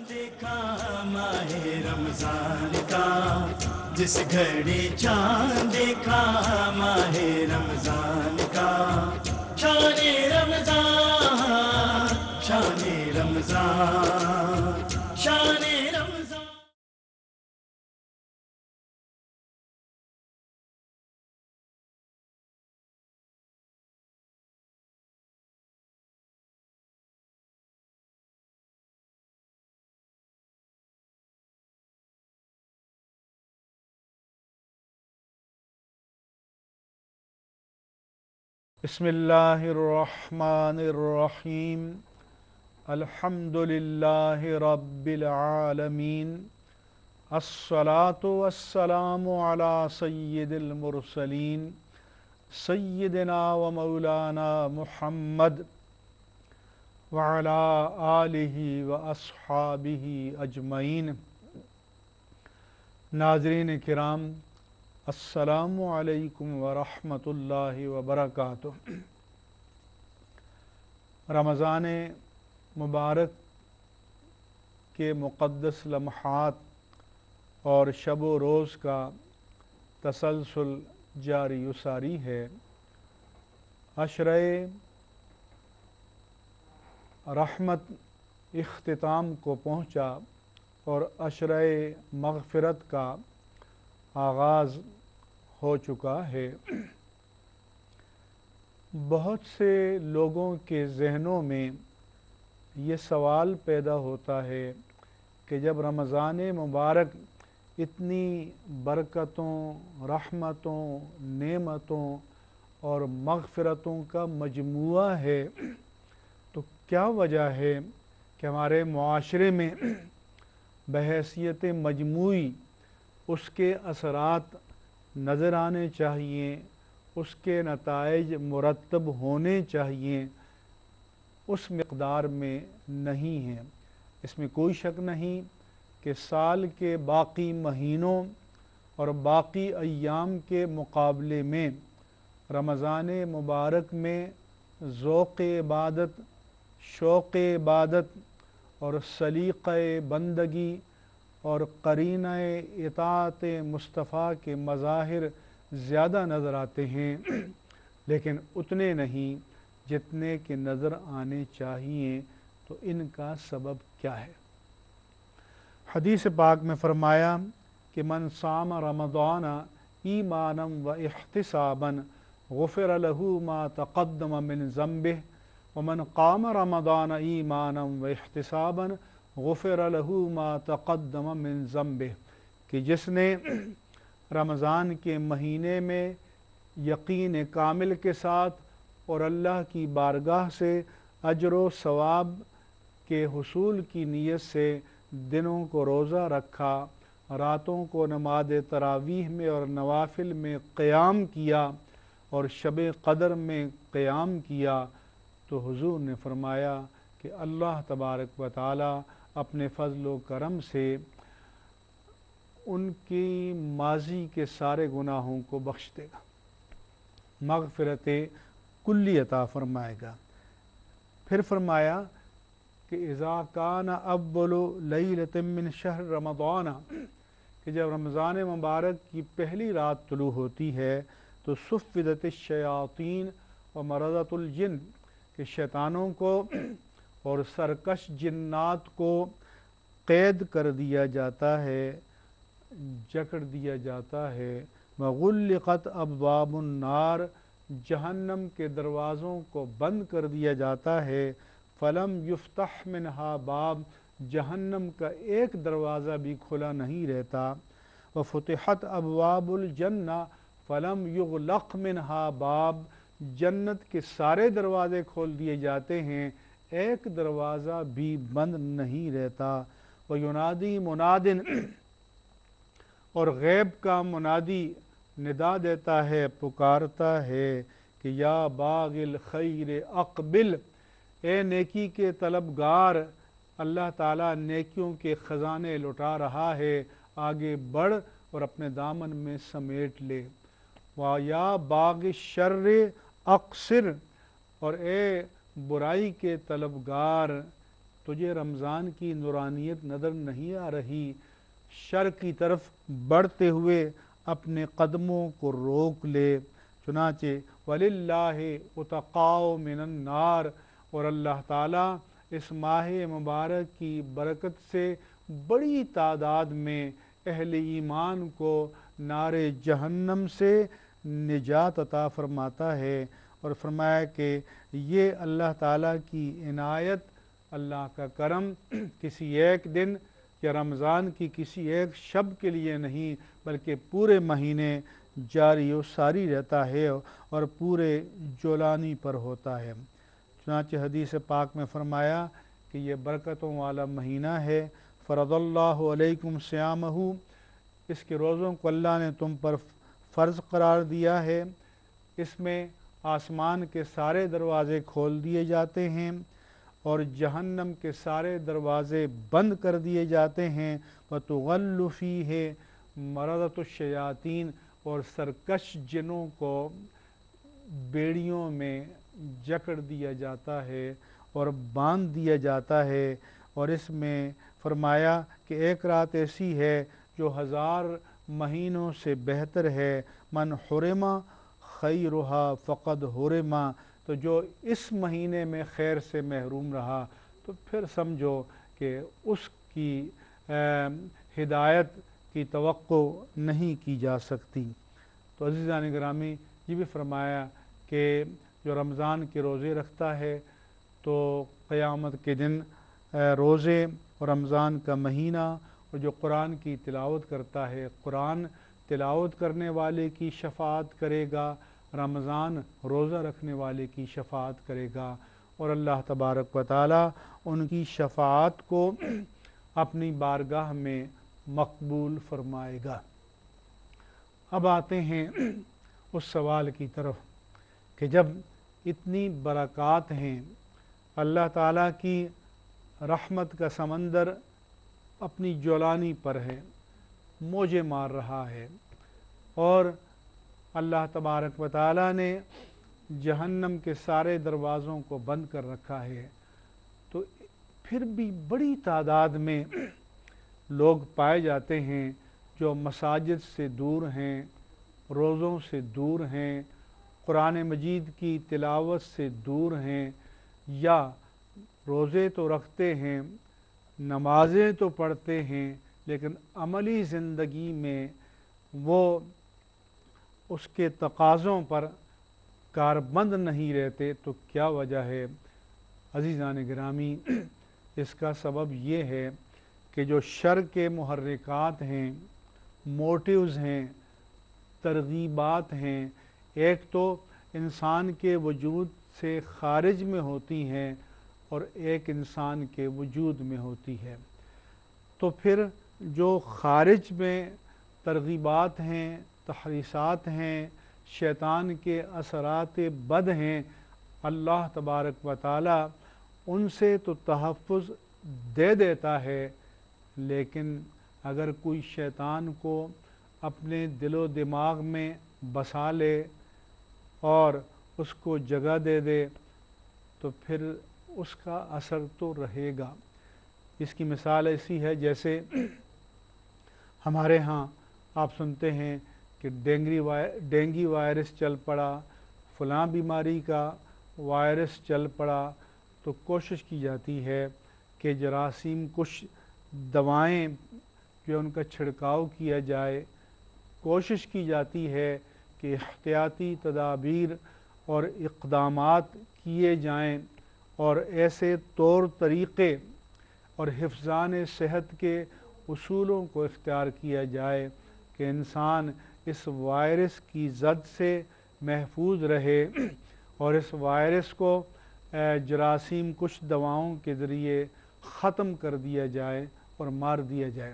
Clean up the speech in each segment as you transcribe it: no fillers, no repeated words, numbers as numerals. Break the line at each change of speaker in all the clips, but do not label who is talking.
دیکھا ماہ رمضان کا، جس گھڑی چاند دیکھا ماہ رمضان کا، شان رمضان شان رمضان شان رمضان۔
بسم اللہ الرحمن الرحیم، الحمد للہ رب العالمین، الصلاة والسلام علی سید المرسلین سیدنا و مولانا محمد وعلی آلہ و اصحابہ اجمعین۔ ناظرین کرام، السلام علیکم ورحمۃ اللہ وبرکاتہ۔ رمضان مبارک کے مقدس لمحات اور شب و روز کا تسلسل جاری و ساری ہے۔ عشرہ رحمت اختتام کو پہنچا اور عشرہ مغفرت کا آغاز ہو چکا ہے۔ بہت سے لوگوں کے ذہنوں میں یہ سوال پیدا ہوتا ہے کہ جب رمضان مبارک اتنی برکتوں، رحمتوں، نعمتوں اور مغفرتوں کا مجموعہ ہے تو کیا وجہ ہے کہ ہمارے معاشرے میں بحیثیت مجموعی اس کے اثرات نظر آنے چاہیے، اس کے نتائج مرتب ہونے چاہیے، اس مقدار میں نہیں ہیں؟ اس میں کوئی شک نہیں کہ سال کے باقی مہینوں اور باقی ایام کے مقابلے میں رمضان مبارک میں ذوق عبادت، شوق عبادت اور سلیقہ بندگی اور قرینہ اطاعت مصطفیٰ کے مظاہر زیادہ نظر آتے ہیں، لیکن اتنے نہیں جتنے کہ نظر آنے چاہیے۔ تو ان کا سبب کیا ہے؟ حدیث پاک میں فرمایا کہ من صام رمضان ایمانا و احتسابا غفر له ما تقدم من ذنبه ومن قام رمضان ایمانا و احتسابا غفر له ما تقدم من ذنبه، کہ جس نے رمضان کے مہینے میں یقین کامل کے ساتھ اور اللہ کی بارگاہ سے اجر و ثواب کے حصول کی نیت سے دنوں کو روزہ رکھا، راتوں کو نماز تراویح میں اور نوافل میں قیام کیا اور شب قدر میں قیام کیا، تو حضور نے فرمایا کہ اللہ تبارک و تعالی اپنے فضل و کرم سے ان کی ماضی کے سارے گناہوں کو بخش دے گا، مغفرت کلی عطا فرمائے گا۔ پھر فرمایا کہ اذا کان اول لیلۃ من شہر رمضان، کہ جب رمضان مبارک کی پہلی رات طلوع ہوتی ہے تو صفدت الشیاطین و مرضت الجن، کہ شیطانوں کو اور سرکش جنات کو قید کر دیا جاتا ہے، جکڑ دیا جاتا ہے۔ وغلقت ابواب النار، جہنم کے دروازوں کو بند کر دیا جاتا ہے۔ فلم یفتح منہا باب، جہنم کا ایک دروازہ بھی کھلا نہیں رہتا۔ وفتحت ابواب الجنہ فلم یغلق منہا باب، جنت کے سارے دروازے کھول دیے جاتے ہیں، ایک دروازہ بھی بند نہیں رہتا۔ وینادی منادن، اور غیب کا منادی ندا دیتا ہے، پکارتا ہے کہ یا باغ الخیر اقبل، اے نیکی کے طلبگار، اللہ تعالیٰ نیکیوں کے خزانے لٹا رہا ہے، آگے بڑھ اور اپنے دامن میں سمیٹ لے۔ وَيَا باغ الشر اقصر، اور اے برائی کے طلبگار تجھے رمضان کی نورانیت نظر نہیں آ رہی؟ شر کی طرف بڑھتے ہوئے اپنے قدموں کو روک لے۔ چنانچہ وَلِلَّهِ اتقاء من النار، اور اللہ تعالیٰ اس ماہ مبارک کی برکت سے بڑی تعداد میں اہل ایمان کو نار جہنم سے نجات عطا فرماتا ہے، اور فرمایا کہ یہ اللہ تعالیٰ کی عنایت، اللہ کا کرم کسی ایک دن یا رمضان کی کسی ایک شب کے لیے نہیں بلکہ پورے مہینے جاری و ساری رہتا ہے اور پورے جولانی پر ہوتا ہے۔ چنانچہ حدیث پاک میں فرمایا کہ یہ برکتوں والا مہینہ ہے، فرض اللہ علیکم صیامہ، اس کے روزوں کو اللہ نے تم پر فرض قرار دیا ہے، اس میں آسمان کے سارے دروازے کھول دیے جاتے ہیں اور جہنم کے سارے دروازے بند کر دیے جاتے ہیں، وَتُغَلُّ فِيهِ مَرَضَةُ الشَّيَاطِينِ، اور سرکش جنوں کو بیڑیوں میں جکڑ دیا جاتا ہے اور باندھ دیا جاتا ہے، اور اس میں فرمایا کہ ایک رات ایسی ہے جو 1000 مہینوں سے بہتر ہے، من حرم خیرها فقد حرم، تو جو اس مہینے میں خیر سے محروم رہا تو پھر سمجھو کہ اس کی ہدایت کی توقع نہیں کی جا سکتی۔ تو عزیزان گرامی، یہ بھی فرمایا کہ جو رمضان کے روزے رکھتا ہے تو قیامت کے دن روزے اور رمضان کا مہینہ، اور جو قرآن کی تلاوت کرتا ہے، قرآن تلاوت کرنے والے کی شفاعت کرے گا، رمضان روزہ رکھنے والے کی شفاعت کرے گا، اور اللہ تبارک و تعالی ان کی شفاعت کو اپنی بارگاہ میں مقبول فرمائے گا۔ اب آتے ہیں اس سوال کی طرف کہ جب اتنی برکات ہیں، اللہ تعالیٰ کی رحمت کا سمندر اپنی جولانی پر ہے، موجیں مار رہا ہے، اور اللہ تبارک و تعالیٰ نے جہنم کے سارے دروازوں کو بند کر رکھا ہے، تو پھر بھی بڑی تعداد میں لوگ پائے جاتے ہیں جو مساجد سے دور ہیں، روزوں سے دور ہیں، قرآن مجید کی تلاوت سے دور ہیں، یا روزے تو رکھتے ہیں، نمازیں تو پڑھتے ہیں، لیکن عملی زندگی میں وہ اس کے تقاضوں پر کاربند نہیں رہتے۔ تو کیا وجہ ہے عزیزان گرامی؟ اس کا سبب یہ ہے کہ جو شر کے محرکات ہیں، موٹیوز ہیں، ترغیبات ہیں، ایک تو انسان کے وجود سے خارج میں ہوتی ہیں اور ایک انسان کے وجود میں ہوتی ہے۔ تو پھر جو خارج میں ترغیبات ہیں، تحریصات ہیں، شیطان کے اثرات بد ہیں، اللہ تبارک و تعالی ان سے تو تحفظ دے دیتا ہے، لیکن اگر کوئی شیطان کو اپنے دل و دماغ میں بسا لے اور اس کو جگہ دے دے تو پھر اس کا اثر تو رہے گا۔ اس کی مثال ایسی ہے جیسے ہمارے ہاں آپ سنتے ہیں کہ ڈینگی وائرس چل پڑا، فلاں بیماری کا وائرس چل پڑا، تو کوشش کی جاتی ہے کہ جراثیم کش دوائیں جو ان کا چھڑکاؤ کیا جائے، کوشش کی جاتی ہے کہ احتیاطی تدابیر اور اقدامات کیے جائیں، اور ایسے طور طریقے اور حفظان صحت کے اصولوں کو اختیار کیا جائے کہ انسان اس وائرس کی زد سے محفوظ رہے، اور اس وائرس کو جراثیم کش دواؤں کے ذریعے ختم کر دیا جائے اور مار دیا جائے۔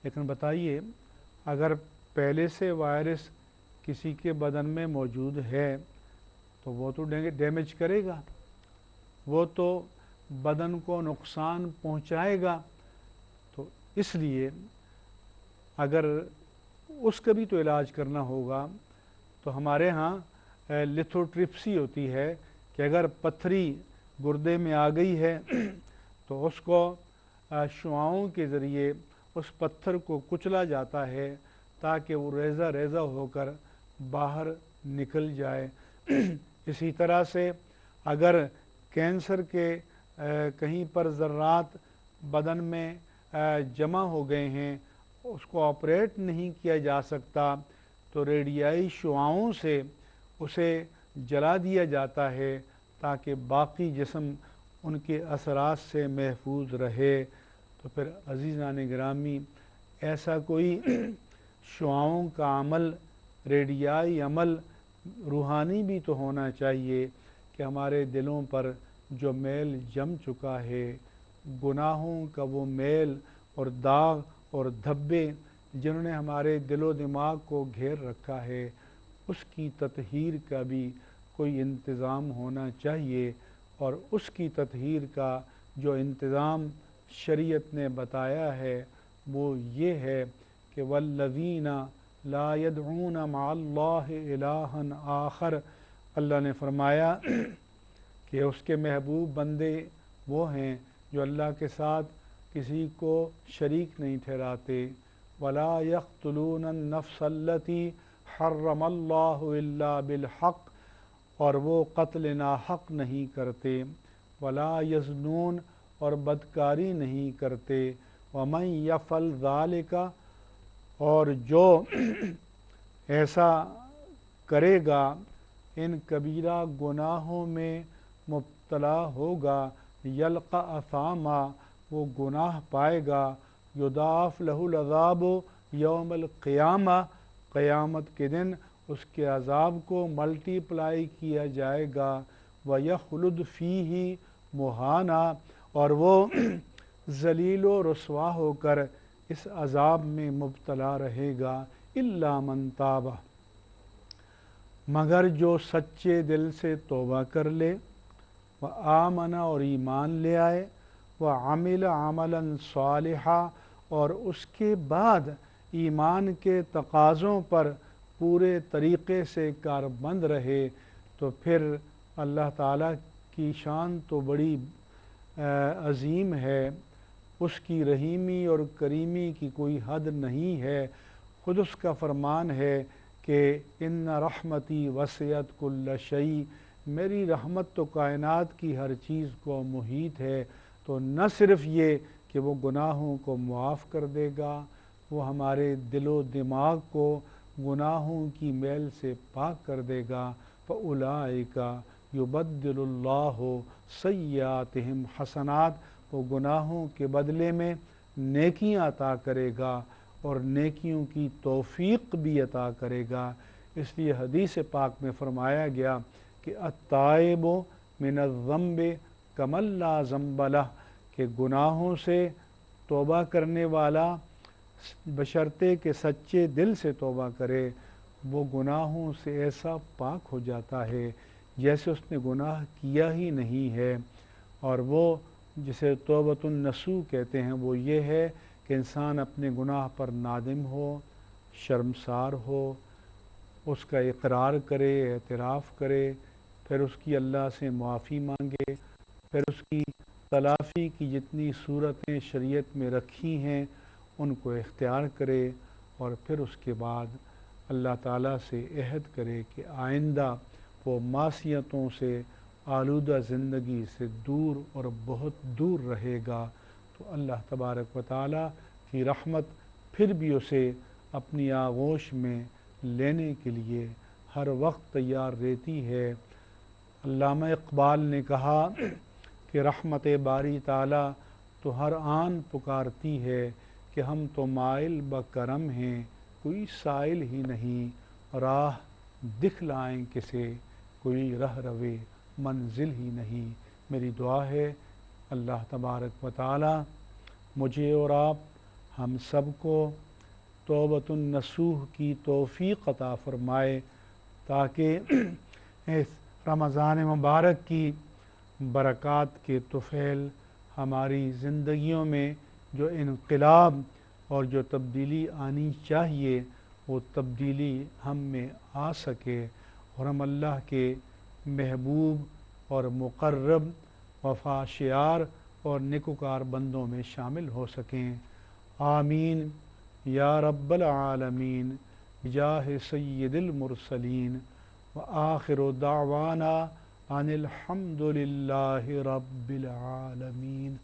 لیکن بتائیے، اگر پہلے سے وائرس کسی کے بدن میں موجود ہے تو وہ تو ڈیمیج کرے گا، وہ تو بدن کو نقصان پہنچائے گا۔ تو اس لیے اگر اس کا بھی تو علاج کرنا ہوگا، تو ہمارے ہاں لیتھوٹرپسی ہوتی ہے کہ اگر پتھری گردے میں آ گئی ہے تو اس کو شعاؤں کے ذریعے اس پتھر کو کچلا جاتا ہے تاکہ وہ ریزہ ریزہ ہو کر باہر نکل جائے۔ اسی طرح سے اگر کینسر کے کہیں پر ذرات بدن میں جمع ہو گئے ہیں، اس کو آپریٹ نہیں کیا جا سکتا، تو ریڈیائی شعاؤں سے اسے جلا دیا جاتا ہے تاکہ باقی جسم ان کے اثرات سے محفوظ رہے۔ تو پھر عزیزان گرامی، ایسا کوئی شعاؤں کا عمل، ریڈیائی عمل روحانی بھی تو ہونا چاہیے کہ ہمارے دلوں پر جو میل جم چکا ہے، گناہوں کا وہ میل اور داغ اور دھبے جنہوں نے ہمارے دل و دماغ کو گھیر رکھا ہے، اس کی تطہیر کا بھی کوئی انتظام ہونا چاہیے۔ اور اس کی تطہیر کا جو انتظام شریعت نے بتایا ہے وہ یہ ہے کہ والذین لا يدعون مع اللہ الہا آخر، اللہ نے فرمایا کہ اس کے محبوب بندے وہ ہیں جو اللہ کے ساتھ کسی کو شریک نہیں ٹھہراتے۔ ولا يقتلون النفس التي حرم اللہ الا بالحق، اور وہ قتل ناحق نہیں کرتے۔ ولا یزنون، اور بدکاری نہیں کرتے۔ ومن یفعل ذلک، اور جو ایسا کرے گا، ان کبیرہ گناہوں میں مبتلا ہوگا، یلقا اثاما، وہ گناہ پائے گا، یضاعف لہ العذاب یوم القیامہ، قیامت کے دن اس کے عذاب کو ملٹی پلائی کیا جائے گا، وَيَخْلُدْ فِيهِ مُهَانًا، اور وہ ذلیل و رسوا ہو کر اس عذاب میں مبتلا رہے گا۔ إِلَّا مَنْ تَابَ، مگر جو سچے دل سے توبہ کر لے، وَآمَنَ، اور ایمان لے آئے، وَعَمِلَ عَمَلًا صَالِحًا، اور اس کے بعد ایمان کے تقاضوں پر پورے طریقے سے کاربند رہے، تو پھر اللہ تعالیٰ کی شان تو بڑی عظیم ہے، اس کی رحیمی اور کریمی کی کوئی حد نہیں ہے۔ خود اس کا فرمان ہے کہ ان رحمتی وسعت کل شیء، میری رحمت تو کائنات کی ہر چیز کو محیط ہے۔ تو نہ صرف یہ کہ وہ گناہوں کو معاف کر دے گا، وہ ہمارے دل و دماغ کو گناہوں کی میل سے پاک کر دے گا۔ فَأُولَئِكَ يُبَدِّلُ اللَّهُ سَيِّئَاتِهِمْ حَسَنَات، وہ گناہوں کے بدلے میں نیکیاں عطا کرے گا اور نیکیوں کی توفیق بھی عطا کرے گا۔ اس لیے حدیث پاک میں فرمایا گیا کہ التائب من الذنب کمن لا ذنب لہ، کہ گناہوں سے توبہ کرنے والا بشرطے کہ سچے دل سے توبہ کرے، وہ گناہوں سے ایسا پاک ہو جاتا ہے جیسے اس نے گناہ کیا ہی نہیں ہے۔ اور وہ جسے توبۃ النصوح کہتے ہیں، وہ یہ ہے کہ انسان اپنے گناہ پر نادم ہو، شرمسار ہو، اس کا اقرار کرے، اعتراف کرے، پھر اس کی اللہ سے معافی مانگے، پھر اس کی تلافی کی جتنی صورتیں شریعت میں رکھی ہیں ان کو اختیار کرے، اور پھر اس کے بعد اللہ تعالیٰ سے عہد کرے کہ آئندہ وہ معصیتوں سے آلودہ زندگی سے دور اور بہت دور رہے گا۔ تو اللہ تبارک و تعالیٰ کی رحمت پھر بھی اسے اپنی آغوش میں لینے کے لیے ہر وقت تیار رہتی ہے۔ علامہ اقبال نے کہا کہ رحمت باری تعالیٰ تو ہر آن پکارتی ہے کہ ہم تو مائل بکرم ہیں، کوئی سائل ہی نہیں، راہ دکھلائیں کسے، کوئی رہ روے منزل ہی نہیں۔ میری دعا ہے اللہ تبارک و تعالیٰ مجھے اور آپ ہم سب کو توبۃ النصوح کی توفیق عطا فرمائے، تاکہ اس رمضان مبارک کی برکات کے طفیل ہماری زندگیوں میں جو انقلاب اور جو تبدیلی آنی چاہیے وہ تبدیلی ہم میں آ سکے، اور ہم اللہ کے محبوب اور مقرب وفا شعار اور نیکوکار بندوں میں شامل ہو سکیں۔ آمین یا رب العالمین بجاہ سید المرسلین وآخر دعوانا ان الحمد للہ رب العالمین۔